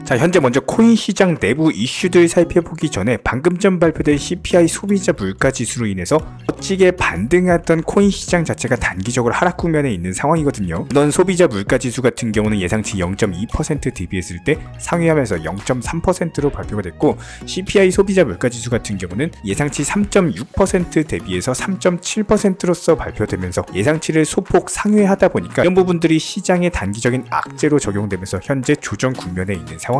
자, 현재 먼저 코인 시장 내부 이슈들 살펴보기 전에 방금 전 발표된 CPI 소비자 물가 지수로 인해서 멋지게 반등했던 코인 시장 자체가 단기적으로 하락 국면에 있는 상황이거든요. 넌 소비자 물가 지수 같은 경우는 예상치 0.2% 대비했을 때 상회하면서 0.3%로 발표가 됐고, CPI 소비자 물가 지수 같은 경우는 예상치 3.6% 대비해서 3.7%로서 발표되면서 예상치를 소폭 상회하다 보니까 이런 부분들이 시장의 단기적인 악재로 적용되면서 현재 조정 국면에 있는 상황입니다.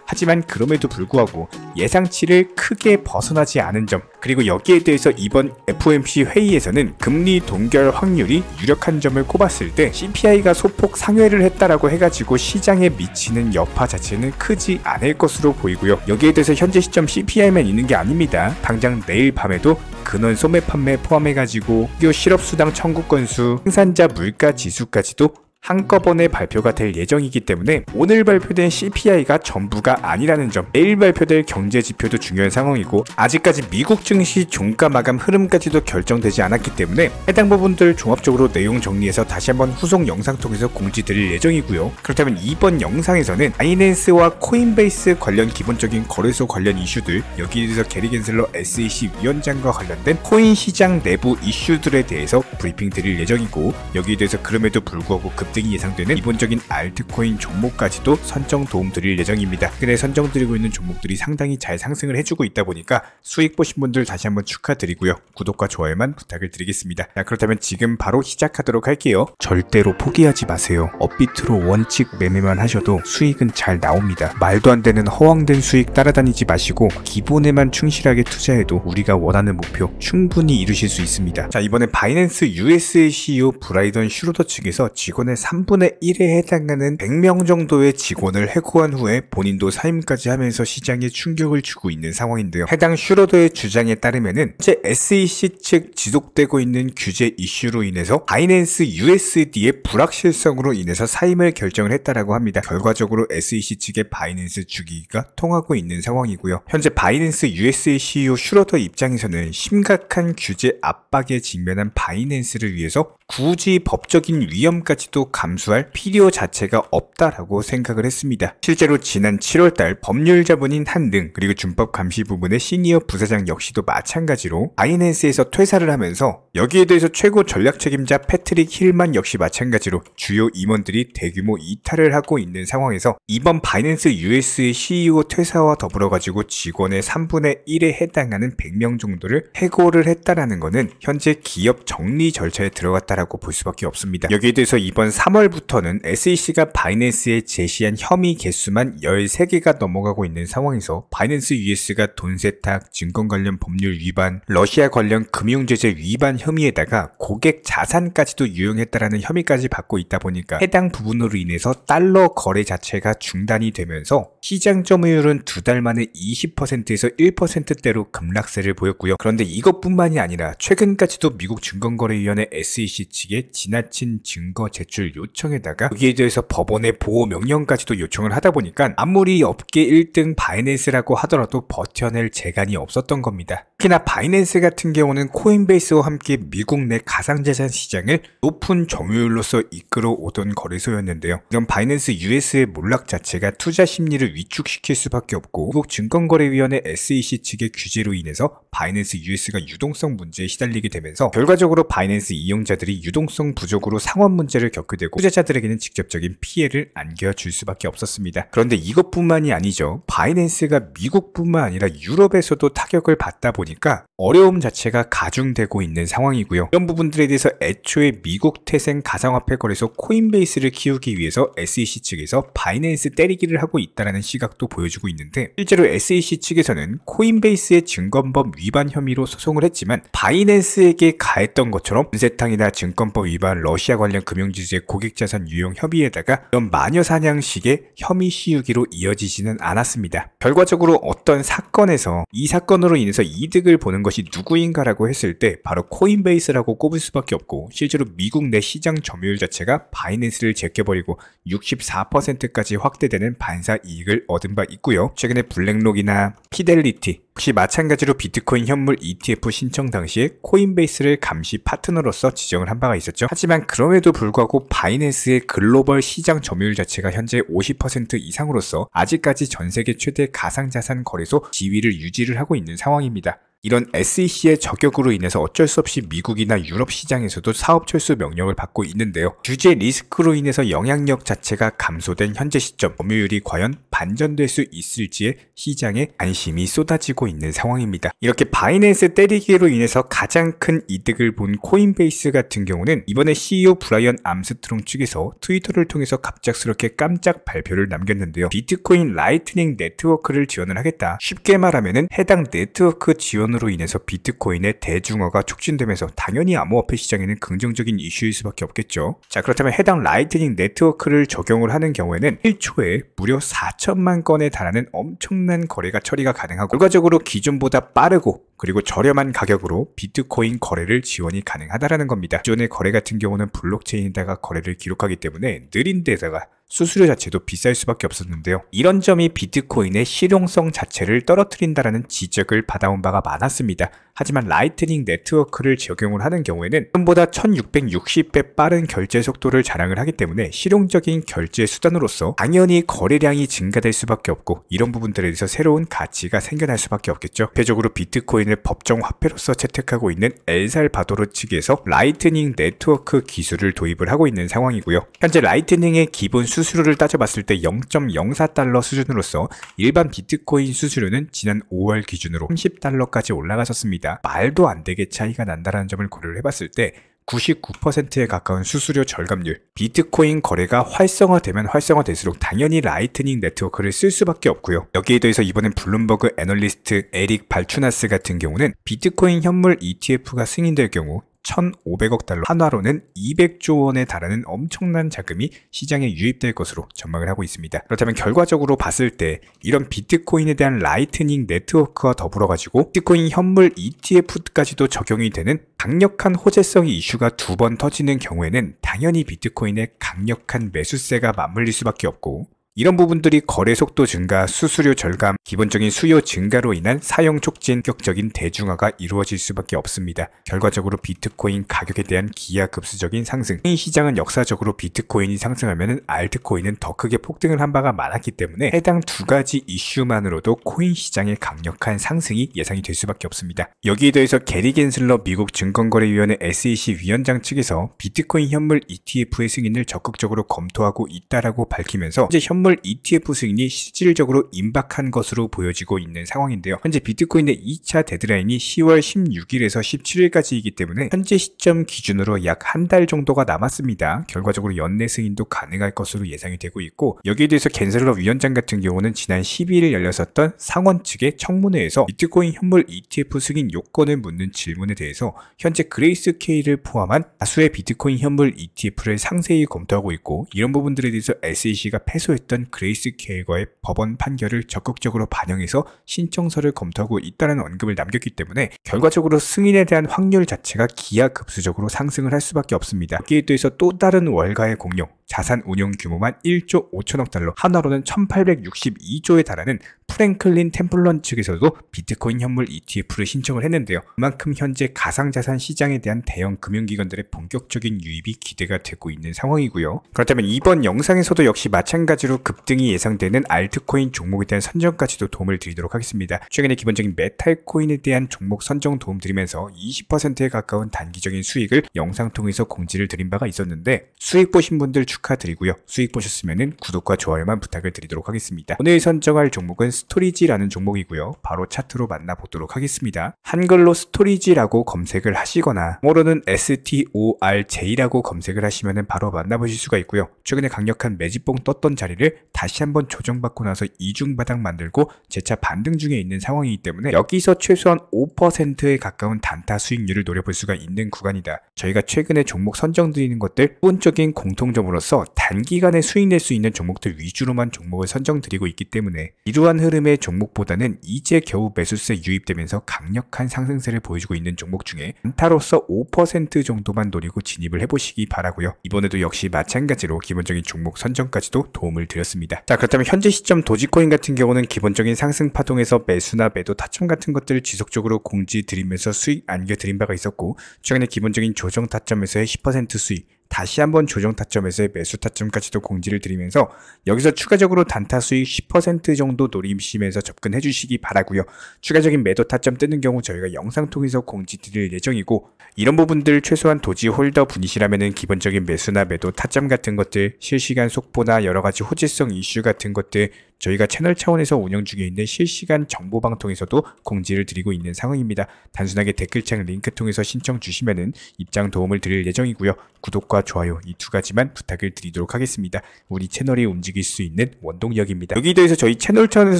하지만 그럼에도 불구하고 예상치를 크게 벗어나지 않은 점, 그리고 여기에 대해서 이번 FOMC 회의에서는 금리 동결 확률이 유력한 점을 꼽았을 때 CPI가 소폭 상회를 했다라고 해가지고 시장에 미치는 여파 자체는 크지 않을 것으로 보이고요. 여기에 대해서 현재 시점 CPI만 있는 게 아닙니다. 당장 내일 밤에도 근원 소매 판매 포함해가지고 학교 실업수당 청구 건수, 생산자 물가 지수까지도 한꺼번에 발표가 될 예정이기 때문에 오늘 발표된 CPI가 전부가 아니라는 점, 내일 발표될 경제지표도 중요한 상황이고, 아직까지 미국 증시 종가 마감 흐름까지도 결정되지 않았기 때문에 해당 부분들 종합적으로 내용 정리해서 다시 한번 후속 영상 통해서 공지드릴 예정이고요. 그렇다면 이번 영상에서는 바이낸스와 코인베이스 관련 기본적인 거래소 관련 이슈들, 여기에 대해서 게리 겐슬러 SEC 위원장과 관련된 코인 시장 내부 이슈들에 대해서 브리핑 드릴 예정이고, 여기에 대해서 그럼에도 불구하고 급등이 예상되는 기본적인 알트코인 종목까지도 선정 도움 드릴 예정입니다. 최근에 선정드리고 있는 종목들이 상당히 잘 상승을 해주고 있다 보니까 수익 보신 분들 다시 한번 축하드리고요. 구독과 좋아요만 부탁을 드리겠습니다. 자, 그렇다면 지금 바로 시작하도록 할게요. 절대로 포기하지 마세요. 업비트로 원칙 매매만 하셔도 수익은 잘 나옵니다. 말도 안 되는 허황된 수익 따라다니지 마시고 기본에만 충실하게 투자해도 우리가 원하는 목표 충분히 이루실 수 있습니다. 자, 이번에 바이낸스 US의 CEO 브라이던 슈로더 측에서 직원의 3분의 1에 해당하는 100명 정도의 직원을 해고한 후에 본인도 사임까지 하면서 시장에 충격을 주고 있는 상황인데요. 해당 슈로더의 주장에 따르면은 현재 SEC 측 지속되고 있는 규제 이슈로 인해서 바이낸스 USD의 불확실성으로 인해서 사임을 결정을 했다라고 합니다. 결과적으로 SEC 측의 바이낸스 주기가 통하고 있는 상황이고요. 현재 바이낸스 US의 CEO 슈로더 입장에서는 심각한 규제 압박에 직면한 바이낸스를 위해서 굳이 법적인 위험까지도 감수할 필요 자체가 없다라고 생각을 했습니다. 실제로 지난 7월달 법률 자문인 한등, 그리고 준법 감시 부문의 시니어 부사장 역시도 마찬가지로 바이낸스에서 퇴사를 하면서 여기에 대해서 최고 전략 책임자 패트릭 힐만 역시 마찬가지로 주요 임원들이 대규모 이탈을 하고 있는 상황에서 이번 바이낸스 US의 CEO 퇴사와 더불어 가지고 직원의 3분의 1에 해당하는 100명 정도를 해고를 했다라는 것은 현재 기업 정리 절차에 들어갔다라고 볼 수밖에 없습니다. 여기에 대해서 이번 3월부터는 SEC가 바이낸스에 제시한 혐의 개수만 13개가 넘어가고 있는 상황에서 바이낸스 US가 돈 세탁, 증권 관련 법률 위반, 러시아 관련 금융제재 위반 혐의에다가 고객 자산까지도 유용했다라는 혐의까지 받고 있다 보니까 해당 부분으로 인해서 달러 거래 자체가 중단이 되면서 시장 점유율은 2달 만에 20%에서 1%대로 급락세를 보였고요. 그런데 이것뿐만이 아니라 최근까지도 미국 증권거래위원회 SEC 측에 지나친 증거 제출 요청에다가 여기에 대해서 법원의 보호 명령까지도 요청을 하다 보니까 아무리 업계 1등 바이낸스라고 하더라도 버텨낼 재간이 없었던 겁니다. 특히나 바이낸스 같은 경우는 코인베이스와 함께 미국 내 가상자산 시장을 높은 점유율로서 이끌어 오던 거래소였는데요. 이런 바이낸스 US의 몰락 자체가 투자 심리를 위축시킬 수밖에 없고 미국 증권거래위원회 SEC 측의 규제로 인해서 바이낸스 US가 유동성 문제에 시달리게 되면서 결과적으로 바이낸스 이용자들이 유동성 부족으로 상환 문제를 겪게 되고 투자자들에게는 직접적인 피해를 안겨줄 수밖에 없었습니다. 그런데 이것뿐만이 아니죠. 바이낸스가 미국뿐만 아니라 유럽에서도 타격을 받다 보니까 어려움 자체가 가중되고 있는 상황이고요. 이런 부분들에 대해서 애초에 미국 태생 가상화폐 거래소 코인베이스를 키우기 위해서 SEC 측에서 바이낸스 때리기를 하고 있다는 시각도 보여주고 있는데, 실제로 SEC 측에서는 코인베이스의 증권법 위반 혐의로 소송을 했지만 바이낸스에게 가했던 것처럼 세탕이나 증권법 위반, 러시아 관련 금융제재, 고객자산 유용 협의에다가 이런 마녀 사냥식의 혐의 씌우기로 이어지지는 않았습니다. 결과적으로 어떤 사건에서 이 사건으로 인해서 이득을 보는 것이 누구인가라고 했을 때 바로 코인베이스라고 꼽을 수밖에 없고, 실제로 미국 내 시장 점유율 자체가 바이낸스를 제껴버리고 64%까지 확대되는 반사 이익을 얻은 바 있고요. 최근에 블랙록이나 피델리티, 역시 마찬가지로 비트코인 현물 ETF 신청 당시에 코인베이스를 감시 파트너로서 지정을 한 바가 있었죠. 하지만 그럼에도 불구하고 바이낸스의 글로벌 시장 점유율 자체가 현재 50% 이상으로서 아직까지 전세계 최대 가상자산 거래소 지위를 유지를 하고 있는 상황입니다. 이런 SEC의 저격으로 인해서 어쩔 수 없이 미국이나 유럽 시장에서도 사업 철수 명령을 받고 있는데요. 규제 리스크로 인해서 영향력 자체가 감소된 현재 시점, 점유율이 과연 반전될 수 있을지에 시장에 관심이 쏟아지고 있는 상황입니다. 이렇게 바이낸스 때리기로 인해서 가장 큰 이득을 본 코인베이스 같은 경우는 이번에 CEO 브라이언 암스트롱 측에서 트위터를 통해서 갑작스럽게 깜짝 발표를 남겼는데요. 비트코인 라이트닝 네트워크를 지원을 하겠다. 쉽게 말하면은 해당 네트워크 지원으로 인해서 비트코인의 대중화가 촉진되면서 당연히 암호화폐 시장에는 긍정적인 이슈일 수밖에 없겠죠. 자, 그렇다면 해당 라이트닝 네트워크를 적용을 하는 경우에는 1초에 무려 4천만 건에 달하는 엄청난 거래가 처리가 가능하고 결과적으로 기존보다 빠르고 그리고 저렴한 가격으로 비트코인 거래를 지원이 가능하다라는 겁니다. 기존의 거래 같은 경우는 블록체인에다가 거래를 기록하기 때문에 느린 데다가 수수료 자체도 비쌀 수밖에 없었는데요. 이런 점이 비트코인의 실용성 자체를 떨어뜨린다라는 지적을 받아온 바가 많았습니다. 하지만 라이트닝 네트워크를 적용을 하는 경우에는 지금보다 1660배 빠른 결제 속도를 자랑을 하기 때문에 실용적인 결제 수단으로서 당연히 거래량이 증가될 수밖에 없고 이런 부분들에 대해서 새로운 가치가 생겨날 수밖에 없겠죠. 대표적으로 비트코인을 법정 화폐로서 채택하고 있는 엘살바도르 측에서 라이트닝 네트워크 기술을 도입을 하고 있는 상황이고요. 현재 라이트닝의 기본 수수료를 따져봤을 때 0.04달러 수준으로서 일반 비트코인 수수료는 지난 5월 기준으로 30달러까지 올라갔었습니다. 말도 안 되게 차이가 난다는 점을 고려를 해봤을 때 99%에 가까운 수수료 절감률, 비트코인 거래가 활성화되면 활성화될수록 당연히 라이트닝 네트워크를 쓸 수밖에 없고요. 여기에 더해서 이번엔 블룸버그 애널리스트 에릭 발추나스 같은 경우는 비트코인 현물 ETF가 승인될 경우 1,500억 달러, 한화로는 200조 원에 달하는 엄청난 자금이 시장에 유입될 것으로 전망을 하고 있습니다. 그렇다면 결과적으로 봤을 때 이런 비트코인에 대한 라이트닝 네트워크와 더불어 가지고 비트코인 현물 ETF까지도 적용이 되는 강력한 호재성 이슈가 두 번 터지는 경우에는 당연히 비트코인의 강력한 매수세가 맞물릴 수밖에 없고 이런 부분들이 거래 속도 증가, 수수료 절감, 기본적인 수요 증가로 인한 사용 촉진, 격적인 대중화가 이루어질 수밖에 없습니다. 결과적으로 비트코인 가격에 대한 기하급수적인 상승. 이 시장은 역사적으로 비트코인이 상승하면 알트코인은 더 크게 폭등을 한 바가 많았기 때문에 해당 두 가지 이슈만으로도 코인 시장의 강력한 상승이 예상이 될 수밖에 없습니다. 여기에 더해서 게리 겐슬러 미국 증권거래위원회 SEC 위원장 측에서 비트코인 현물 ETF의 승인을 적극적으로 검토하고 있다라고 밝히면서 현재 현물 ETF 승인이 실질적으로 임박한 것으로 보여지고 있는 상황인데요. 현재 비트코인의 2차 데드라인이 10월 16일에서 17일까지이기 때문에 현재 시점 기준으로 약 한 달 정도가 남았습니다. 결과적으로 연내 승인도 가능할 것으로 예상이 되고 있고 여기에 대해서 겐슬러 위원장 같은 경우는 지난 12일 열렸었던 상원 측의 청문회에서 비트코인 현물 ETF 승인 요건을 묻는 질문에 대해서 현재 그레이스케일을 포함한 다수의 비트코인 현물 ETF를 상세히 검토하고 있고 이런 부분들에 대해서 SEC가 패소했던 그레이스케일과의 법원 판결을 적극적으로 반영해서 신청서를 검토하고 있다는 언급을 남겼기 때문에 결과적으로 승인에 대한 확률 자체가 기하급수적으로 상승을 할 수밖에 없습니다. 여기에 대해서 또 다른 월가의 공룡, 자산 운용 규모만 1조 5천억 달러, 한화로는 1862조에 달하는 프랭클린 템플런 측에서도 비트코인 현물 ETF를 신청을 했는데요. 그만큼 현재 가상자산 시장에 대한 대형 금융기관들의 본격적인 유입이 기대가 되고 있는 상황이고요. 그렇다면 이번 영상에서도 역시 마찬가지로 급등이 예상되는 알트코인 종목에 대한 선정까지도 도움을 드리도록 하겠습니다. 최근에 기본적인 메탈코인에 대한 종목 선정 도움 드리면서 20%에 가까운 단기적인 수익을 영상 통해서 공지를 드린 바가 있었는데 수익 보신 분들 축하드리고요. 수익 보셨으면 구독과 좋아요만 부탁을 드리도록 하겠습니다. 오늘 선정할 종목은 스토리지라는 종목이고요. 바로 차트로 만나보도록 하겠습니다. 한글로 스토리지라고 검색을 하시거나 영어로는 STORJ라고 검색을 하시면 바로 만나보실 수가 있고요. 최근에 강력한 매집봉 떴던 자리를 다시 한번 조정받고 나서 이중바닥 만들고 재차 반등 중에 있는 상황이기 때문에 여기서 최소한 5%에 가까운 단타 수익률을 노려볼 수가 있는 구간이다. 저희가 최근에 종목 선정드리는 것들 기본적인 공통점으로서 함으로써 단기간에 수익 낼 수 있는 종목들 위주로만 종목을 선정드리고 있기 때문에 이러한 흐름의 종목보다는 이제 겨우 매수세 유입되면서 강력한 상승세를 보여주고 있는 종목 중에 단타로서 5% 정도만 노리고 진입을 해보시기 바라고요. 이번에도 역시 마찬가지로 기본적인 종목 선정까지도 도움을 드렸습니다. 자, 그렇다면 현재 시점 도지코인 같은 경우는 기본적인 상승 파동에서 매수나 매도 타점 같은 것들을 지속적으로 공지 드리면서 수익 안겨드린 바가 있었고, 최근에 기본적인 조정 타점에서의 10% 수익, 다시 한번 조정 타점에서의 매수 타점까지도 공지를 드리면서 여기서 추가적으로 단타 수익 10% 정도 노리시면서 접근해 주시기 바라고요. 추가적인 매도 타점 뜨는 경우 저희가 영상 통해서 공지 드릴 예정이고, 이런 부분들 최소한 도지 홀더 분이시라면은 기본적인 매수나 매도 타점 같은 것들, 실시간 속보나 여러가지 호재성 이슈 같은 것들 저희가 채널 차원에서 운영 중에 있는 실시간 정보방통에서도 공지를 드리고 있는 상황입니다. 단순하게 댓글창 링크 통해서 신청 주시면은 입장 도움을 드릴 예정이고요. 구독과 좋아요 이 두 가지만 부탁을 드리도록 하겠습니다. 우리 채널이 움직일 수 있는 원동력입니다. 여기에 대해서 저희 채널 차원에서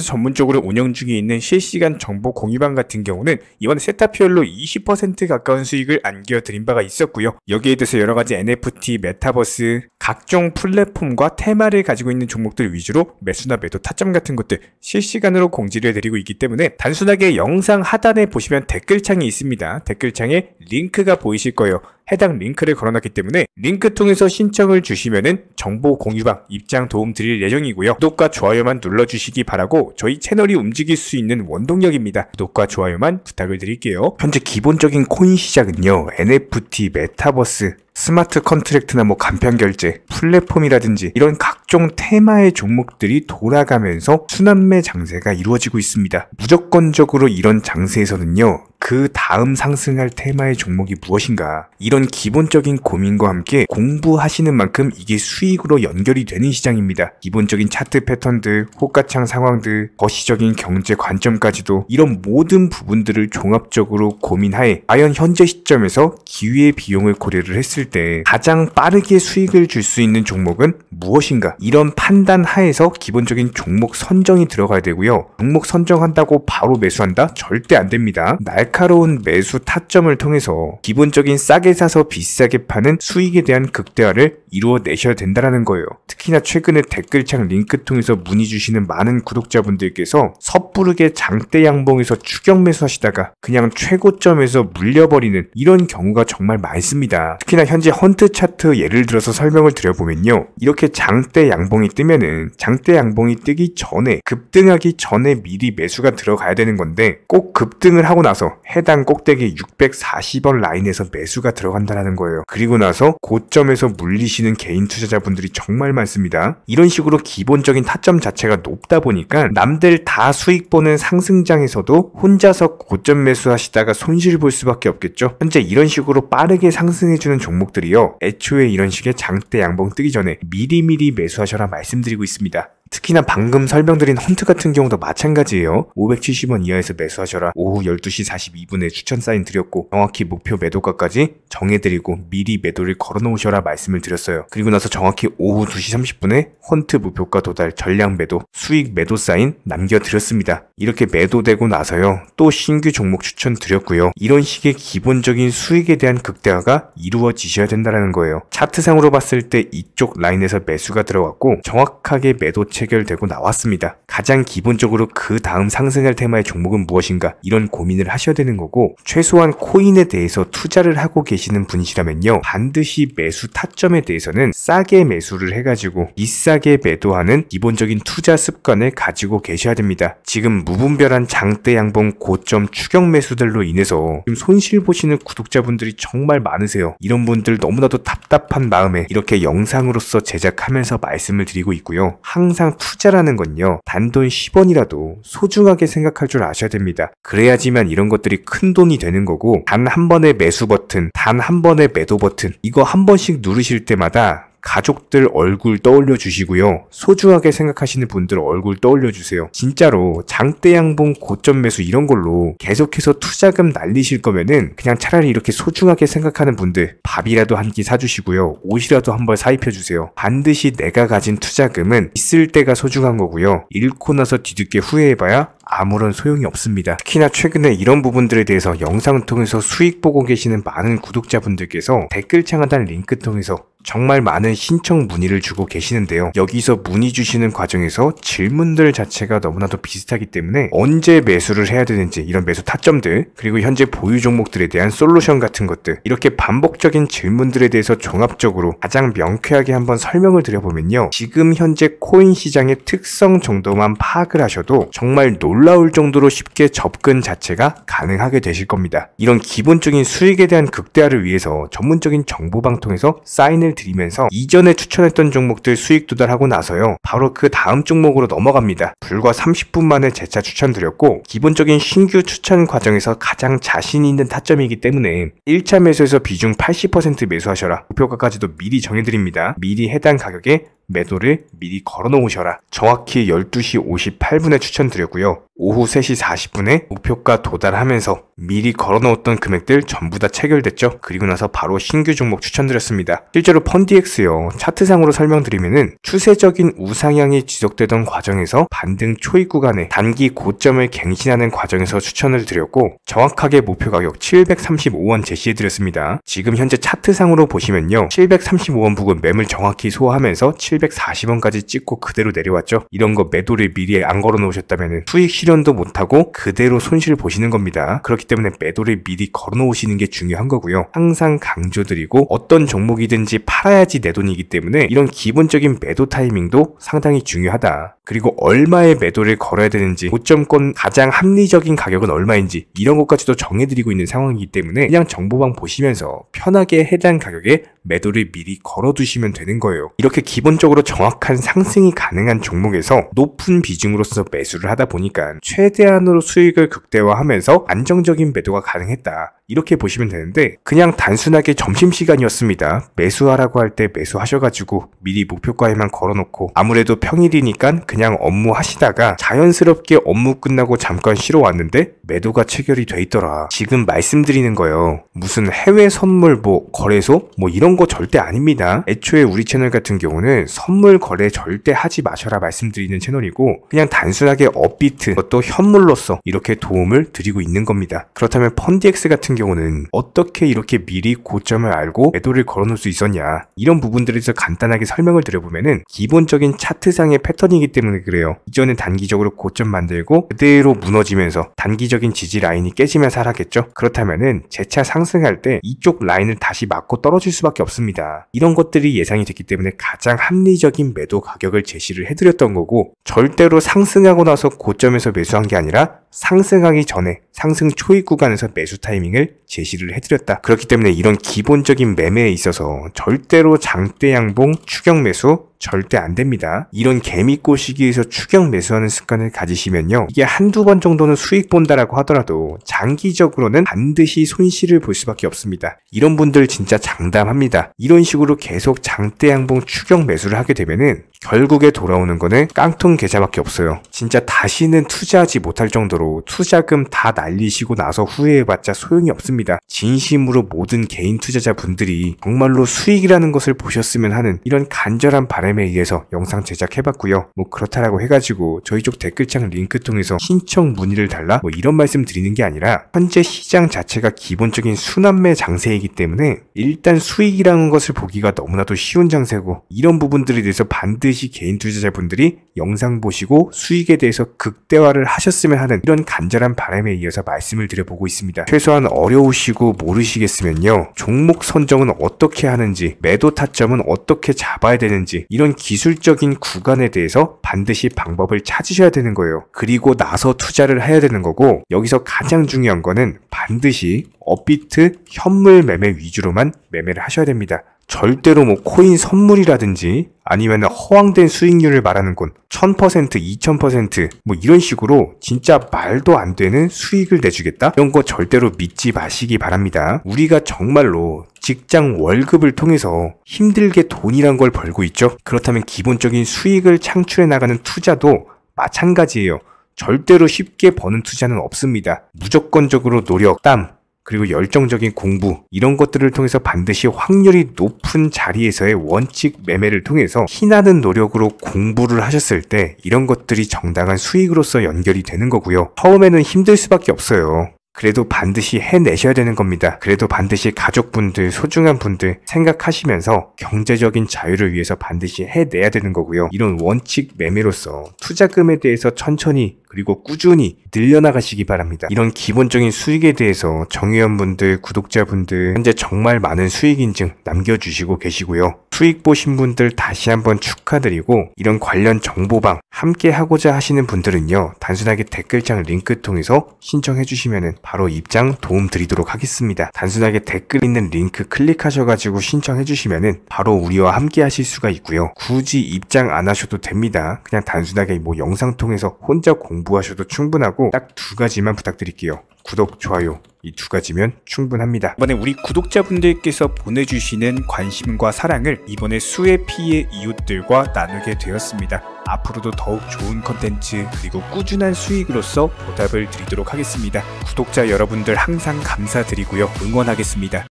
전문적으로 운영 중에 있는 실시간 정보 공유방 같은 경우는 이번에 세타피얼로 20% 가까운 수익을 안겨드린 바가 있었고요. 여기에 대해서 여러가지 NFT, 메타버스, 각종 플랫폼과 테마를 가지고 있는 종목들 위주로 매수나 매도 타점 같은 것들 실시간으로 공지를 드리고 있기 때문에 단순하게 영상 하단에 보시면 댓글창이 있습니다. 댓글창에 링크가 보이실 거예요. 해당 링크를 걸어놨기 때문에 링크 통해서 신청을 주시면은 정보 공유방 입장 도움 드릴 예정이고요. 구독과 좋아요만 눌러주시기 바라고 저희 채널이 움직일 수 있는 원동력입니다. 구독과 좋아요만 부탁을 드릴게요. 현재 기본적인 코인 시장은요, NFT, 메타버스, 스마트 컨트랙트나 간편결제, 플랫폼이라든지 이런 각종 테마의 종목들이 돌아가면서 순환매 장세가 이루어지고 있습니다. 무조건적으로 이런 장세에서는요, 그 다음 상승할 테마의 종목이 무엇인가, 이런 기본적인 고민과 함께 공부하시는 만큼 이게 수익으로 연결이 되는 시장입니다. 기본적인 차트 패턴들, 호가창 상황들, 거시적인 경제 관점까지도 이런 모든 부분들을 종합적으로 고민하에 과연 현재 시점에서 기회의 비용을 고려를 했을 때 가장 빠르게 수익을 줄 수 있는 종목은 무엇인가, 이런 판단 하에서 기본적인 종목 선정이 들어가야 되고요. 종목 선정한다고 바로 매수한다? 절대 안 됩니다. 날카로운 매수 타점을 통해서 기본적인 싸게 사서 비싸게 파는 수익에 대한 극대화를 이루어내셔야 된다는 거예요. 특히나 최근에 댓글창 링크 통해서 문의 주시는 많은 구독자분들께서 섣부르게 장대 양봉에서 추격 매수하시다가 그냥 최고점에서 물려버리는 이런 경우가 정말 많습니다. 특히나 현재 헌트 차트 예를 들어서 설명을 드려보면요, 이렇게 장대 양봉이 뜨면은 장대 양봉이 뜨기 전에, 급등하기 전에 미리 매수가 들어가야 되는 건데 꼭 급등을 하고 나서 해당 꼭대기 640원 라인에서 매수가 들어간다는 거예요. 그리고 나서 고점에서 물리시는 개인 투자자분들이 정말 많습니다. 이런 식으로 기본적인 타점 자체가 높다 보니까 남들 다 수익 보는 상승장에서도 혼자서 고점 매수하시다가 손실 볼 수밖에 없겠죠. 현재 이런 식으로 빠르게 상승해주는 종목들이요, 애초에 이런 식의 장대 양봉 뜨기 전에 미리미리 매수하셔라 말씀드리고 있습니다. 특히나 방금 설명드린 헌트 같은 경우도 마찬가지예요. 570원 이하에서 매수하셔라. 오후 12시 42분에 추천 사인 드렸고 정확히 목표 매도가까지 정해드리고 미리 매도를 걸어놓으셔라 말씀을 드렸어요. 그리고 나서 정확히 오후 2시 30분에 헌트 목표가 도달 전량 매도, 수익 매도 사인 남겨드렸습니다. 이렇게 매도되고 나서요, 또 신규 종목 추천 드렸고요. 이런 식의 기본적인 수익에 대한 극대화가 이루어지셔야 된다는 거예요. 차트상으로 봤을 때 이쪽 라인에서 매수가 들어갔고 정확하게 매도 체결되고 나왔습니다. 가장 기본적으로 그 다음 상승할 테마의 종목은 무엇인가, 이런 고민을 하셔야 되는 거고, 최소한 코인에 대해서 투자를 하고 계시는 분이시라면요, 반드시 매수 타점에 대해서는 싸게 매수를 해가지고 비싸게 매도하는 기본적인 투자 습관을 가지고 계셔야 됩니다. 지금 무분별한 장대 양봉 고점 추격 매수들로 인해서 지금 손실 보시는 구독자분들이 정말 많으세요. 이런 분들 너무나도 답답한 마음에 이렇게 영상으로서 제작하면서 말씀을 드리고 있고요. 항상 투자라는 건요, 단돈 10원이라도 소중하게 생각할 줄 아셔야 됩니다. 그래야지만 이런 것들이 큰 돈이 되는 거고, 단 한 번의 매수 버튼, 단 한 번의 매도 버튼, 이거 한 번씩 누르실 때마다 가족들 얼굴 떠올려 주시고요, 소중하게 생각하시는 분들 얼굴 떠올려 주세요. 진짜로 장대 양봉 고점 매수 이런 걸로 계속해서 투자금 날리실 거면은 그냥 차라리 이렇게 소중하게 생각하는 분들 밥이라도 한 끼 사주시고요, 옷이라도 한 벌 사입혀 주세요. 반드시 내가 가진 투자금은 있을 때가 소중한 거고요, 잃고 나서 뒤늦게 후회해봐야 아무런 소용이 없습니다. 특히나 최근에 이런 부분들에 대해서 영상을 통해서 수익 보고 계시는 많은 구독자분들께서 댓글창 하단 링크 통해서 정말 많은 신청 문의를 주고 계시는데요. 여기서 문의 주시는 과정에서 질문들 자체가 너무나도 비슷하기 때문에 언제 매수를 해야 되는지 이런 매수 타점들, 그리고 현재 보유 종목들에 대한 솔루션 같은 것들, 이렇게 반복적인 질문들에 대해서 종합적으로 가장 명쾌하게 한번 설명을 드려보면요. 지금 현재 코인 시장의 특성 정도만 파악을 하셔도 정말 놀라울 정도로 쉽게 접근 자체가 가능하게 되실 겁니다. 이런 기본적인 수익에 대한 극대화를 위해서 전문적인 정보방 통해서 사인을 드리면서 이전에 추천했던 종목들 수익 도달하고 나서요, 바로 그 다음 종목으로 넘어갑니다. 불과 30분 만에 재차 추천드렸고, 기본적인 신규 추천 과정에서 가장 자신 있는 타점이기 때문에 1차 매수에서 비중 80% 매수하셔라, 목표가까지도 미리 정해드립니다. 미리 해당 가격에 매도를 미리 걸어 놓으셔라. 정확히 12시 58분에 추천드렸고요. 오후 3시 40분에 목표가 도달하면서 미리 걸어 놓았던 금액들 전부 다 체결됐죠. 그리고 나서 바로 신규 종목 추천드렸습니다. 실제로 펀디엑스요, 차트상으로 설명드리면은 추세적인 우상향이 지속되던 과정에서 반등 초입 구간에 단기 고점을 갱신하는 과정에서 추천을 드렸고, 정확하게 목표 가격 735원 제시해드렸습니다. 지금 현재 차트상으로 보시면요, 735원 부근 매물 정확히 소화하면서 740원까지 찍고 그대로 내려왔죠. 이런 거 매도를 미리 안 걸어 놓으셨다면 수익 실현도 못하고 그대로 손실 보시는 겁니다. 그렇기 때문에 매도를 미리 걸어 놓으시는 게 중요한 거고요. 항상 강조드리고, 어떤 종목이든지 팔아야지 내 돈이기 때문에 이런 기본적인 매도 타이밍도 상당히 중요하다. 그리고 얼마의 매도를 걸어야 되는지, 고점권 가장 합리적인 가격은 얼마인지 이런 것까지도 정해드리고 있는 상황이기 때문에 그냥 정보방 보시면서 편하게 해당 가격에 매도를 미리 걸어두시면 되는 거예요. 이렇게 기본적으로 정확한 상승이 가능한 종목에서 높은 비중으로서 매수를 하다 보니까 최대한으로 수익을 극대화하면서 안정적인 매도가 가능했다, 이렇게 보시면 되는데, 그냥 단순하게 점심시간이었습니다, 매수하라고 할 때 매수하셔가지고 미리 목표가에만 걸어놓고 아무래도 평일이니까 그냥 업무 하시다가 자연스럽게 업무 끝나고 잠깐 쉬러 왔는데 매도가 체결이 돼 있더라. 지금 말씀드리는 거예요, 무슨 해외 선물 거래소 이런 거 절대 아닙니다. 애초에 우리 채널 같은 경우는 선물 거래 절대 하지 마셔라 말씀드리는 채널이고, 그냥 단순하게 업비트, 그것도 현물로서 이렇게 도움을 드리고 있는 겁니다. 그렇다면 펀디엑스 같은 경우는 어떻게 이렇게 미리 고점을 알고 매도를 걸어놓을 수 있었냐, 이런 부분들에 대해서 간단하게 설명을 드려보면은 기본적인 차트상의 패턴이기 때문에 그래요. 이전에 단기적으로 고점 만들고 그대로 무너지면서 단기적인 지지 라인이 깨지면서 하락했죠. 그렇다면은 재차 상승할 때 이쪽 라인을 다시 맞고 떨어질 수밖에 없습니다. 이런 것들이 예상이 됐기 때문에 가장 합리적인 매도 가격을 제시를 해드렸던 거고, 절대로 상승하고 나서 고점에서 매수한 게 아니라 상승하기 전에 상승 초입 구간에서 매수 타이밍을 제시를 해드렸다. 그렇기 때문에 이런 기본적인 매매에 있어서 절대로 장대 양봉 추격 매수 절대 안 됩니다. 이런 개미꼬 시기에서 추격 매수하는 습관을 가지시면요, 이게 한두 번 정도는 수익 본다라고 하더라도 장기적으로는 반드시 손실을 볼 수밖에 없습니다. 이런 분들 진짜 장담합니다. 이런 식으로 계속 장대 양봉 추격 매수를 하게 되면은 결국에 돌아오는 거는 깡통 계좌밖에 없어요. 진짜 다시는 투자하지 못할 정도로 투자금 다 날리시고 나서 후회해봤자 소용이 없습니다. 진심으로 모든 개인 투자자분들이 정말로 수익이라는 것을 보셨으면 하는 이런 간절한 바람에 의해서 영상 제작해봤고요. 그렇다라고 해가지고 저희 쪽 댓글창 링크 통해서 신청 문의를 달라 이런 말씀 드리는 게 아니라, 현재 시장 자체가 기본적인 순환매 장세이기 때문에 일단 수익이라는 것을 보기가 너무나도 쉬운 장세고, 이런 부분들에 대해서 반드시 개인 투자자분들이 영상 보시고 수익에 대해서 극대화를 하셨으면 하는 이런 간절한 바람에 이어서 말씀을 드려보고 있습니다. 최소한 어려우시고 모르시겠으면요, 종목 선정은 어떻게 하는지, 매도 타점은 어떻게 잡아야 되는지, 이런 기술적인 구간에 대해서 반드시 방법을 찾으셔야 되는 거예요. 그리고 나서 투자를 해야 되는 거고, 여기서 가장 중요한 거는 반드시 업비트 현물 매매 위주로만 매매를 하셔야 됩니다. 절대로 코인 선물이라든지 아니면 허황된 수익률을 말하는 건 1000%, 2000% 이런 식으로 진짜 말도 안 되는 수익을 내주겠다? 이런 거 절대로 믿지 마시기 바랍니다. 우리가 정말로 직장 월급을 통해서 힘들게 돈이란 걸 벌고 있죠. 그렇다면 기본적인 수익을 창출해 나가는 투자도 마찬가지예요. 절대로 쉽게 버는 투자는 없습니다. 무조건적으로 노력, 땀, 그리고 열정적인 공부 이런 것들을 통해서 반드시 확률이 높은 자리에서의 원칙 매매를 통해서 피나는 노력으로 공부를 하셨을 때 이런 것들이 정당한 수익으로서 연결이 되는 거고요. 처음에는 힘들 수밖에 없어요. 그래도 반드시 해내셔야 되는 겁니다. 그래도 반드시 가족분들, 소중한 분들 생각하시면서 경제적인 자유를 위해서 반드시 해내야 되는 거고요. 이런 원칙 매매로서 투자금에 대해서 천천히 그리고 꾸준히 늘려나가시기 바랍니다. 이런 기본적인 수익에 대해서 정의원분들, 구독자분들 현재 정말 많은 수익 인증 남겨주시고 계시고요. 수익 보신 분들 다시 한번 축하드리고 이런 관련 정보방 함께 하고자 하시는 분들은요. 단순하게 댓글창 링크 통해서 신청해 주시면 바로 입장 도움 드리도록 하겠습니다. 단순하게 댓글 있는 링크 클릭하셔가지고 신청해 주시면 바로 우리와 함께 하실 수가 있고요. 굳이 입장 안 하셔도 됩니다. 그냥 단순하게 뭐 영상 통해서 혼자 공부하셔도 충분하고 딱 두 가지만 부탁드릴게요. 구독, 좋아요 이 두 가지면 충분합니다. 이번에 우리 구독자분들께서 보내주시는 관심과 사랑을 이번에 수혜 피해 이웃들과 나누게 되었습니다. 앞으로도 더욱 좋은 컨텐츠 그리고 꾸준한 수익으로서 보답을 드리도록 하겠습니다. 구독자 여러분들 항상 감사드리고요. 응원하겠습니다.